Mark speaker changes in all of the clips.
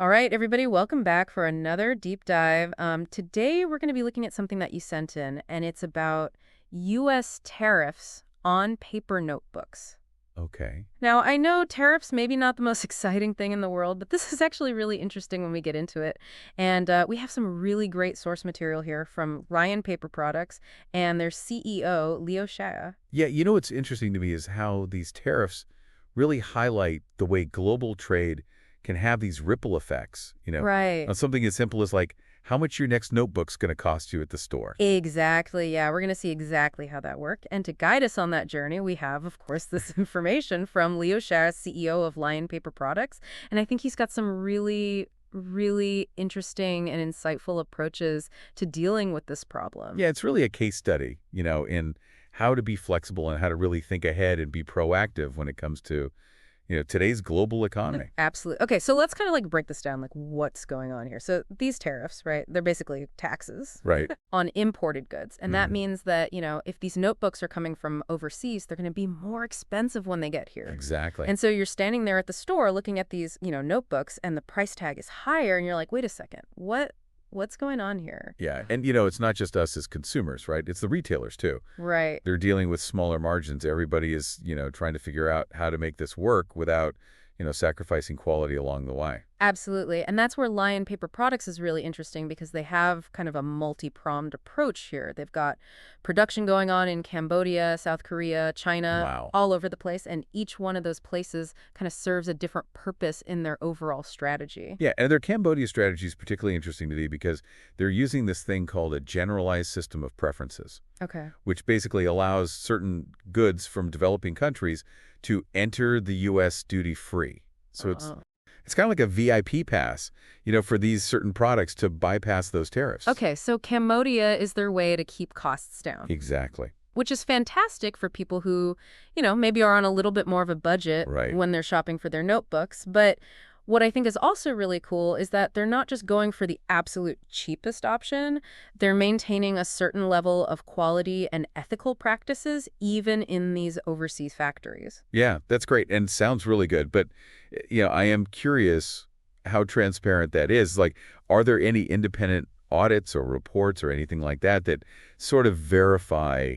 Speaker 1: All right, everybody, welcome back for another deep dive. Today, we're going to be looking at something that you sent in, and it's about U.S. tariffs on paper notebooks.
Speaker 2: Okay.
Speaker 1: Now, I know tariffs maybe not the most exciting thing in the world, but this is actually really interesting when we get into it. And we have some really great source material here from Ryan Paper Products and their CEO, Leo Shaya.
Speaker 2: Yeah, what's interesting to me is how these tariffs really highlight the way global trade can have these ripple effects,
Speaker 1: Right.
Speaker 2: on something as simple as like how much your next notebook's going to cost you at the store.
Speaker 1: Exactly. Yeah, we're going to see exactly how that worked. And to guide us on that journey, we have, of course, this information from Leo Shara, CEO of Lion Paper Products. And I think he's got some really interesting and insightful approaches to dealing with this problem.
Speaker 2: Yeah, it's really a case study, in how to be flexible and how to really think ahead and be proactive when it comes to, today's global economy.
Speaker 1: Absolutely. Okay, so let's kind of like break this down, like what's going on here. So these tariffs, right, they're basically taxes
Speaker 2: Right.
Speaker 1: on imported goods. And that
Speaker 2: Mhm.
Speaker 1: means that, if these notebooks are coming from overseas, they're going to be more expensive when they get here.
Speaker 2: Exactly.
Speaker 1: And so you're standing there at the store looking at these, notebooks, and the price tag is higher, and you're like, wait a second, what's going on here?
Speaker 2: Yeah, and it's not just us as consumers, right? It's the retailers too.
Speaker 1: Right.
Speaker 2: They're dealing with smaller margins. Everybody is, trying to figure out how to make this work without, sacrificing quality along the way.
Speaker 1: Absolutely. And that's where Lion Paper Products is really interesting because they have kind of a multi-pronged approach here. They've got production going on in Cambodia, South Korea, China,
Speaker 2: Wow.
Speaker 1: all over the place. And each one of those places kind of serves a different purpose in their overall strategy.
Speaker 2: Yeah, and their Cambodia strategy is particularly interesting to me because they're using this thing called a generalized system of preferences,
Speaker 1: Okay.
Speaker 2: which basically allows certain goods from developing countries to enter the U.S. duty-free. So
Speaker 1: Oh.
Speaker 2: it's kind of like a VIP pass, for these certain products to bypass those tariffs.
Speaker 1: Okay, so Cambodia is their way to keep costs down,
Speaker 2: Exactly.
Speaker 1: which is fantastic for people who, maybe are on a little bit more of a budget
Speaker 2: Right.
Speaker 1: when they're shopping for their notebooks. But what I think is also really cool is that they're not just going for the absolute cheapest option. They're maintaining a certain level of quality and ethical practices, even in these overseas factories.
Speaker 2: Yeah, that's great and sounds really good. But, I am curious how transparent that is. Like, are there any independent audits or reports or anything like that that sort of verify,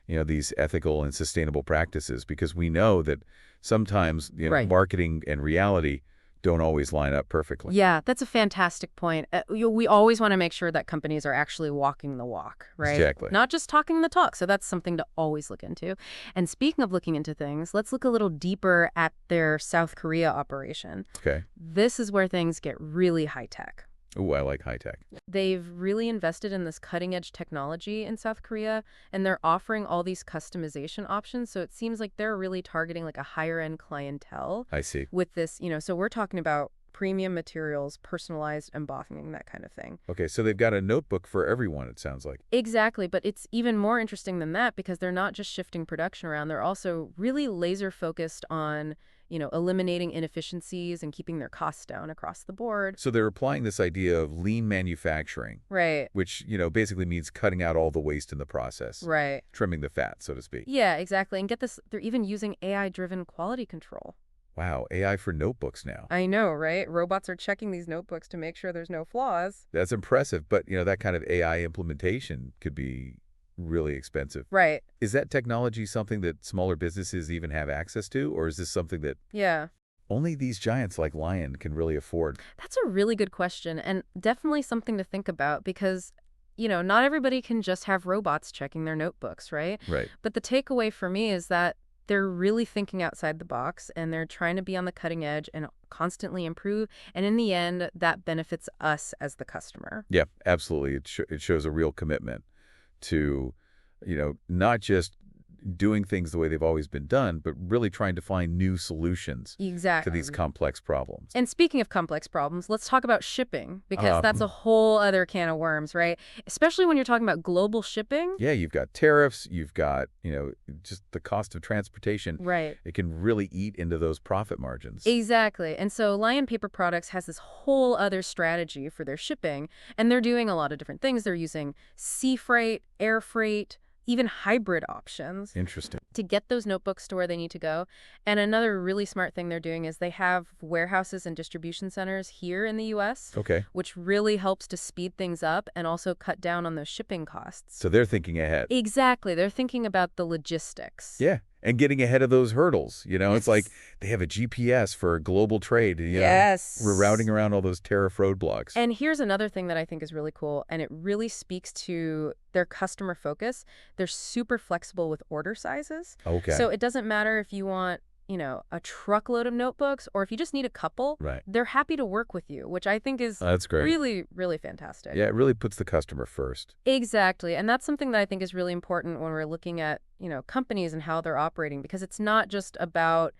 Speaker 2: these ethical and sustainable practices? Because we know that sometimes,
Speaker 1: Right.
Speaker 2: marketing and reality don't always line up perfectly.
Speaker 1: Yeah, that's a fantastic point. We always want to make sure that companies are actually walking the walk, right?
Speaker 2: Exactly.
Speaker 1: Not just talking the talk. So that's something to always look into. And speaking of looking into things, let's look a little deeper at their South Korea operation.
Speaker 2: Okay.
Speaker 1: This is where things get really high tech.
Speaker 2: Ooh, I like high tech.
Speaker 1: They've really invested in this cutting edge technology in South Korea, and they're offering all these customization options. So it seems like they're really targeting like a higher end clientele
Speaker 2: I see.
Speaker 1: with this, so we're talking about premium materials, personalized embossing, that kind of thing.
Speaker 2: Okay, so they've got a notebook for everyone, it sounds like.
Speaker 1: Exactly, but it's even more interesting than that because they're not just shifting production around, they're also really laser focused on, eliminating inefficiencies and keeping their costs down across the board.
Speaker 2: So they're applying this idea of lean manufacturing,
Speaker 1: Right,
Speaker 2: which, basically means cutting out all the waste in the process,
Speaker 1: right.
Speaker 2: trimming the fat, so to speak.
Speaker 1: Yeah, exactly. And get this, they're even using AI-driven quality control.
Speaker 2: Wow, AI for notebooks now.
Speaker 1: I know, right? Robots are checking these notebooks to make sure there's no flaws.
Speaker 2: That's impressive, but, that kind of AI implementation could be really expensive.
Speaker 1: Right.
Speaker 2: Is that technology something that smaller businesses even have access to, or is this something that
Speaker 1: Yeah.
Speaker 2: only these giants like Lion can really afford?
Speaker 1: That's a really good question and definitely something to think about because, not everybody can just have robots checking their notebooks, right?
Speaker 2: Right.
Speaker 1: But the takeaway for me is that they're really thinking outside the box and they're trying to be on the cutting edge and constantly improve. And in the end, that benefits us as the customer.
Speaker 2: Yeah, absolutely. It shows a real commitment to, not just doing things the way they've always been done, but really trying to find new solutions to
Speaker 1: Exactly.
Speaker 2: these complex problems.
Speaker 1: And speaking of complex problems, let's talk about shipping because that's
Speaker 2: Um,
Speaker 1: a whole other can of worms, right? Especially when you're talking about global shipping.
Speaker 2: Yeah, you've got tariffs, you've got, just the cost of transportation.
Speaker 1: Right.
Speaker 2: It can really eat into those profit margins.
Speaker 1: Exactly. And so Lion Paper Products has this whole other strategy for their shipping, and they're doing a lot of different things. They're using sea freight, air freight, even hybrid options
Speaker 2: Interesting.
Speaker 1: to get those notebooks to where they need to go. And another really smart thing they're doing is they have warehouses and distribution centers here in the US,
Speaker 2: Okay.
Speaker 1: which really helps to speed things up and also cut down on those shipping costs.
Speaker 2: So they're thinking ahead.
Speaker 1: Exactly. They're thinking about the logistics.
Speaker 2: Yeah. And getting ahead of those hurdles. It's like
Speaker 1: Yes.
Speaker 2: they have a GPS for global trade.
Speaker 1: Yes.
Speaker 2: We're routing around all those tariff roadblocks.
Speaker 1: And here's another thing that I think is really cool, and it really speaks to their customer focus. They're super flexible with order sizes.
Speaker 2: Okay.
Speaker 1: So it doesn't matter if you want, a truckload of notebooks or if you just need a couple.
Speaker 2: Right.
Speaker 1: They're happy to work with you, which I think is
Speaker 2: That's great.
Speaker 1: really, really fantastic.
Speaker 2: Yeah, it really puts the customer first.
Speaker 1: Exactly. And that's something that I think is really important when we're looking at, companies and how they're operating, because it's not just about,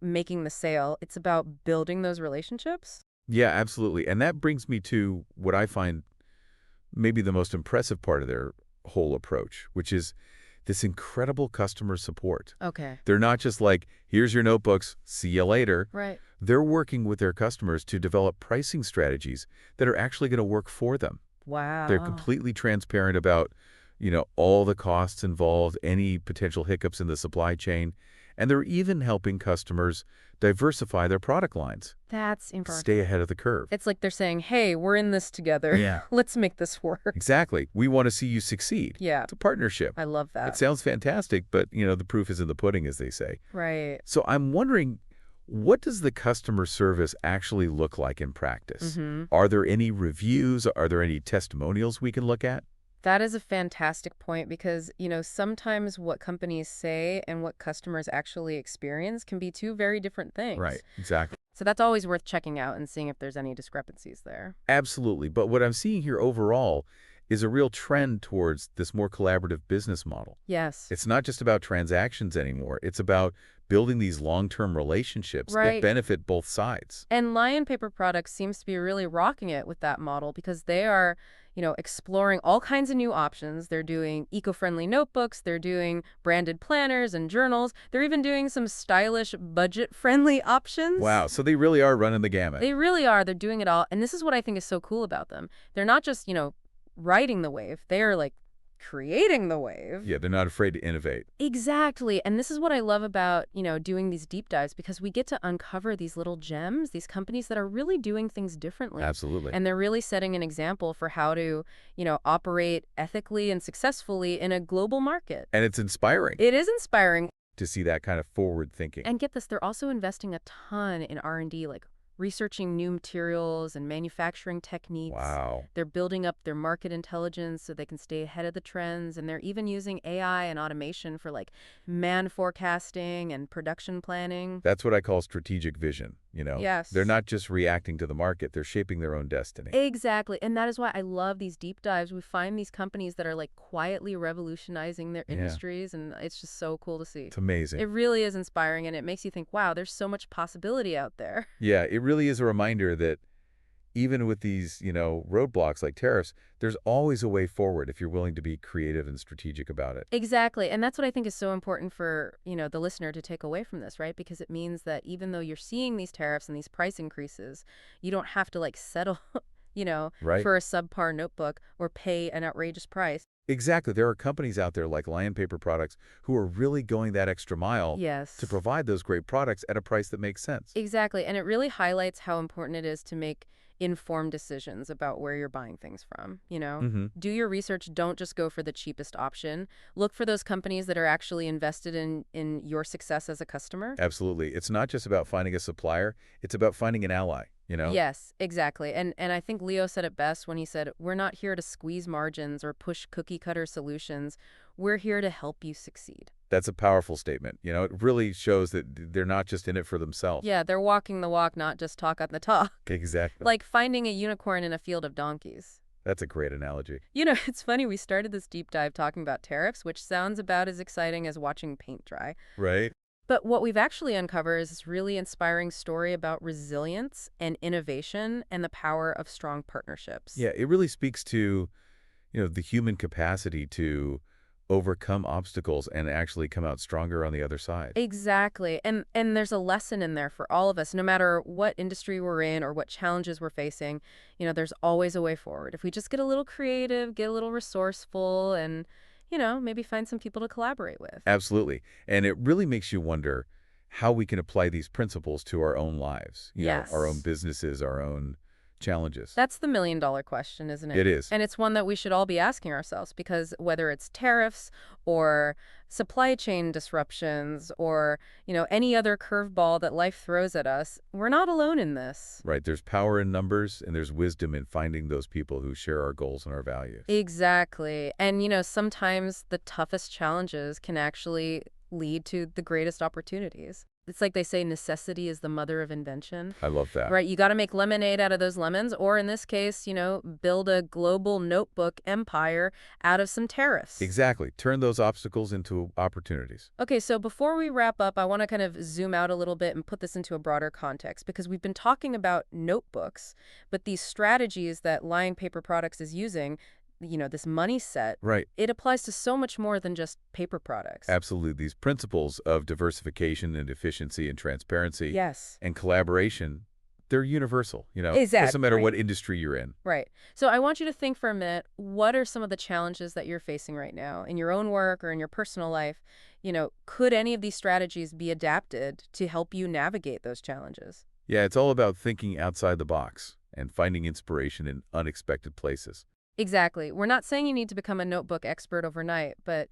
Speaker 1: making the sale. It's about building those relationships.
Speaker 2: Yeah, absolutely. And that brings me to what I find maybe the most impressive part of their whole approach, which is this incredible customer support.
Speaker 1: Okay.
Speaker 2: They're not just like, here's your notebooks, see you later.
Speaker 1: Right.
Speaker 2: They're working with their customers to develop pricing strategies that are actually going to work for them.
Speaker 1: Wow.
Speaker 2: They're completely transparent about, all the costs involved, any potential hiccups in the supply chain, and they're even helping customers diversify their product lines.
Speaker 1: That's important.
Speaker 2: Stay ahead of the curve.
Speaker 1: It's like they're saying, hey, we're in this together.
Speaker 2: Yeah.
Speaker 1: Let's make this work.
Speaker 2: Exactly. We want to see you succeed.
Speaker 1: Yeah.
Speaker 2: It's a partnership.
Speaker 1: I love that.
Speaker 2: It sounds fantastic, but, the proof is in the pudding, as they say.
Speaker 1: Right.
Speaker 2: So I'm wondering, what does the customer service actually look like in practice? Are there any reviews? Are there any testimonials we can look at?
Speaker 1: That is a fantastic point because, sometimes what companies say and what customers actually experience can be two very different things.
Speaker 2: Right, exactly.
Speaker 1: So that's always worth checking out and seeing if there's any discrepancies there.
Speaker 2: Absolutely. But what I'm seeing here overall is a real trend towards this more collaborative business model.
Speaker 1: Yes.
Speaker 2: It's not just about transactions anymore. It's about building these long-term relationships that
Speaker 1: Right.
Speaker 2: benefit both sides.
Speaker 1: And Lion Paper Products seems to be really rocking it with that model because they are, exploring all kinds of new options. They're doing eco-friendly notebooks. They're doing branded planners and journals. They're even doing some stylish, budget-friendly options.
Speaker 2: Wow. So they really are running the gamut.
Speaker 1: They really are. They're doing it all. And this is what I think is so cool about them. They're not just, riding the wave. They are like creating the wave.
Speaker 2: Yeah, they're not afraid to innovate.
Speaker 1: Exactly. And this is what I love about, doing these deep dives, because we get to uncover these little gems, these companies that are really doing things differently.
Speaker 2: Absolutely.
Speaker 1: And they're really setting an example for how to, operate ethically and successfully in a global market.
Speaker 2: And it's inspiring
Speaker 1: It is inspiring.
Speaker 2: to see that kind of forward thinking.
Speaker 1: And get this, they're also investing a ton in R&D, like researching new materials and manufacturing techniques.
Speaker 2: Wow.
Speaker 1: They're building up their market intelligence so they can stay ahead of the trends, and they're even using AI and automation for like demand forecasting and production planning.
Speaker 2: That's what I call strategic vision,
Speaker 1: Yes.
Speaker 2: They're not just reacting to the market, they're shaping their own destiny.
Speaker 1: Exactly. And that is why I love these deep dives. We find these companies that are like quietly revolutionizing their
Speaker 2: Yeah.
Speaker 1: industries, and it's just so cool to see.
Speaker 2: It's amazing.
Speaker 1: It really is inspiring, and it makes you think, wow, there's so much possibility out there.
Speaker 2: Yeah, it really is a reminder that even with these, roadblocks like tariffs, there's always a way forward if you're willing to be creative and strategic about it.
Speaker 1: Exactly. And that's what I think is so important for, the listener to take away from this, right? Because it means that even though you're seeing these tariffs and these price increases, you don't have to like settle,
Speaker 2: Right.
Speaker 1: for a subpar notebook or pay an outrageous price.
Speaker 2: Exactly. There are companies out there like Lion Paper Products who are really going that extra mile
Speaker 1: Yes.
Speaker 2: to provide those great products at a price that makes sense.
Speaker 1: Exactly. And it really highlights how important it is to make informed decisions about where you're buying things from, Do your research. Don't just go for the cheapest option. Look for those companies that are actually invested in your success as a customer.
Speaker 2: Absolutely. It's not just about finding a supplier. It's about finding an ally,
Speaker 1: Yes, exactly. And I think Leo said it best when he said, we're not here to squeeze margins or push cookie cutter solutions. We're here to help you succeed.
Speaker 2: That's a powerful statement. It really shows that they're not just in it for themselves.
Speaker 1: Yeah, they're walking the walk, not just talk on the talk.
Speaker 2: Exactly.
Speaker 1: Like finding a unicorn in a field of donkeys.
Speaker 2: That's a great analogy.
Speaker 1: It's funny, we started this deep dive talking about tariffs, which sounds about as exciting as watching paint dry.
Speaker 2: Right?
Speaker 1: But what we've actually uncovered is this really inspiring story about resilience and innovation and the power of strong partnerships.
Speaker 2: Yeah, it really speaks to, the human capacity to overcome obstacles and actually come out stronger on the other side.
Speaker 1: Exactly. And there's a lesson in there for all of us, no matter what industry we're in or what challenges we're facing. There's always a way forward. If we just get a little creative, get a little resourceful, and, maybe find some people to collaborate with.
Speaker 2: Absolutely. And it really makes you wonder how we can apply these principles to our own lives, our own
Speaker 1: Yes.
Speaker 2: businesses, our own challenges.
Speaker 1: That's the million-dollar question, isn't it?
Speaker 2: It is.
Speaker 1: And it's one that we should all be asking ourselves because whether it's tariffs or supply chain disruptions or, any other curveball that life throws at us, we're not alone in this.
Speaker 2: Right. There's power in numbers, and there's wisdom in finding those people who share our goals and our values.
Speaker 1: Exactly. And, sometimes the toughest challenges can actually lead to the greatest opportunities. It's like they say necessity is the mother of invention.
Speaker 2: I love that.
Speaker 1: Right, you got to make lemonade out of those lemons, or in this case, build a global notebook empire out of some tariffs.
Speaker 2: Exactly. Turn those obstacles into opportunities.
Speaker 1: Okay, so before we wrap up, I want to kind of zoom out a little bit and put this into a broader context because we've been talking about notebooks, but these strategies that Lion Paper Products is using, this money set,
Speaker 2: Right.
Speaker 1: it applies to so much more than just paper products.
Speaker 2: Absolutely. These principles of diversification and efficiency and transparency
Speaker 1: Yes.
Speaker 2: and collaboration, they're universal. Doesn't
Speaker 1: Exactly.
Speaker 2: matter
Speaker 1: Right.
Speaker 2: what industry you're in.
Speaker 1: Right. So I want you to think for a minute, what are some of the challenges that you're facing right now in your own work or in your personal life? Could any of these strategies be adapted to help you navigate those challenges?
Speaker 2: Yeah, it's all about thinking outside the box and finding inspiration in unexpected places.
Speaker 1: Exactly. We're not saying you need to become a notebook expert overnight, but,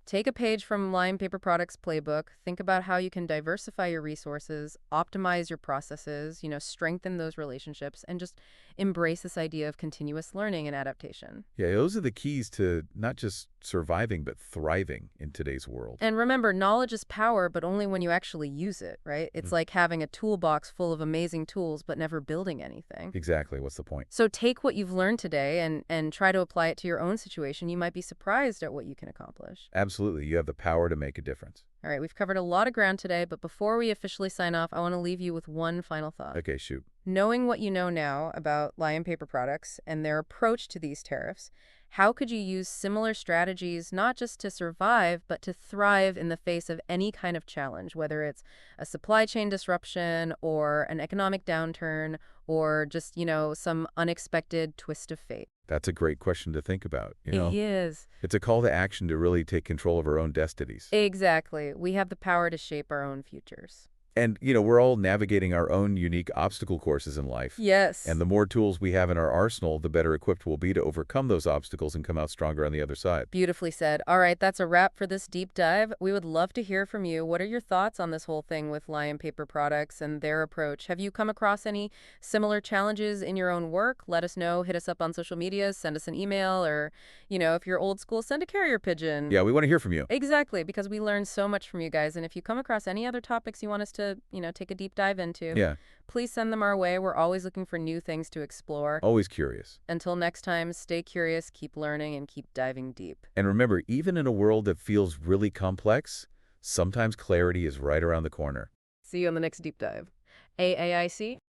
Speaker 1: take a page from Lion Paper Products playbook, think about how you can diversify your resources, optimize your processes, strengthen those relationships, and just embrace this idea of continuous learning and adaptation.
Speaker 2: Yeah, those are the keys to not just surviving, but thriving in today's world.
Speaker 1: And remember, knowledge is power, but only when you actually use it, right? It's like having a toolbox full of amazing tools, but never building anything.
Speaker 2: Exactly. What's the point?
Speaker 1: So take what you've learned today and try to apply it to your own situation. You might be surprised at what you can accomplish.
Speaker 2: Absolutely. You have the power to make a difference.
Speaker 1: All right, we've covered a lot of ground today, but before we officially sign off, I want to leave you with one final thought.
Speaker 2: Okay, shoot.
Speaker 1: Knowing what you know now about Lion Paper Products and their approach to these tariffs, how could you use similar strategies not just to survive, but to thrive in the face of any kind of challenge, whether it's a supply chain disruption or an economic downturn or just, some unexpected twist of fate?
Speaker 2: That's a great question to think about.
Speaker 1: It is.
Speaker 2: It's a call to action to really take control of our own destinies.
Speaker 1: Exactly. We have the power to shape our own futures.
Speaker 2: And, we're all navigating our own unique obstacle courses in life.
Speaker 1: Yes.
Speaker 2: And the more tools we have in our arsenal, the better equipped we'll be to overcome those obstacles and come out stronger on the other side.
Speaker 1: Beautifully said. All right, that's a wrap for this deep dive. We would love to hear from you. What are your thoughts on this whole thing with Lion Paper Products and their approach? Have you come across any similar challenges in your own work? Let us know. Hit us up on social media, send us an email, or, if you're old school, send a carrier pigeon.
Speaker 2: Yeah, we want to hear from you.
Speaker 1: Exactly, because we learn so much from you guys. And if you come across any other topics you want us to, take a deep dive into, please send them our way. We're always looking for new things to explore.
Speaker 2: Always curious.
Speaker 1: Until next time, stay curious, keep learning, and keep diving deep.
Speaker 2: And remember, even in a world that feels really complex, sometimes clarity is right around the corner.
Speaker 1: See you on the next deep dive. AAIC.